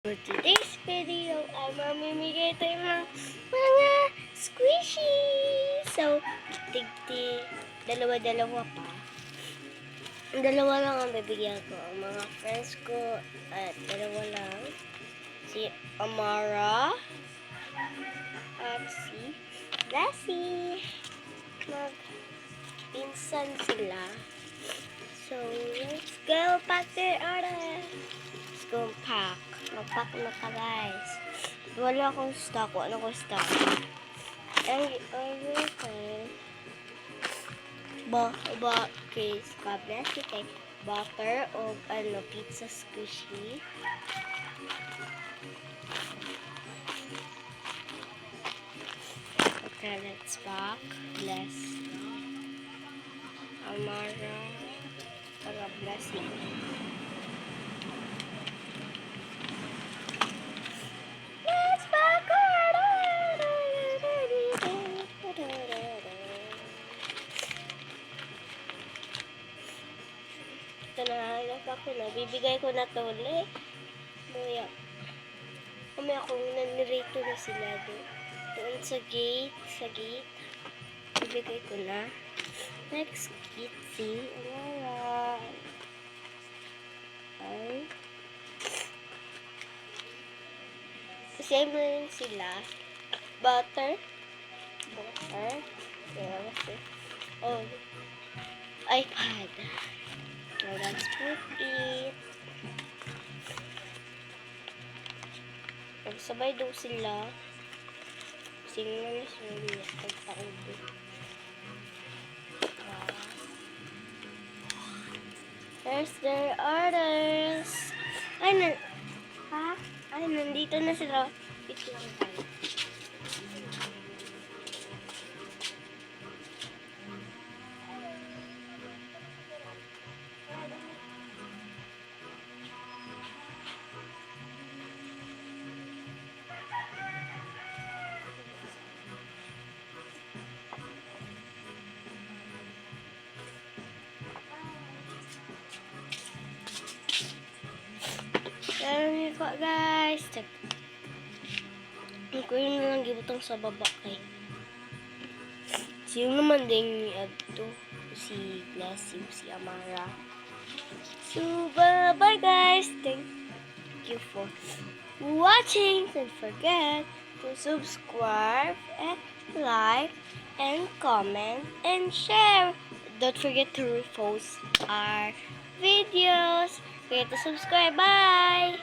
For today's video, ay mamimigay tayo ng mga squishy. So, dalawa-dalawa pa. Dalawa lang ang bibigyan ko. Ang mga friends ko at dalawa lang. Si Amara at si Lassie. Magpinsan sila. So, let's go pack their order. Let's go pack. Mag-pack na ka, guys. Wala akong stock. Wala akong stock. Ang order ko case cabinet kay butter o pizza squishy. Okay, let's pack. Bless. Amara para blessing. Ito na, ako na. Bibigay ko na to ulit. Mamaya kung nanirito na sila doon sa gate. Bibigay ko na. Next, Kitsy. Alright. Ay. Same na rin sila. Butter. Oh. iPad. Now let's put it. Nagsabay daw sila. Sino na sila. Pagpaubo. There's their orders. Ay, nandito na sila. Wait lang tayo. Ayan ko, guys. Ko yun lang gibutang sa baba kay. Sino naman din ni Abdo? Si Lassie, si Amara. So, bye guys. Thank you for watching. Don't forget to subscribe and like and comment and share. Don't forget to repost our videos. Forget to subscribe. Bye!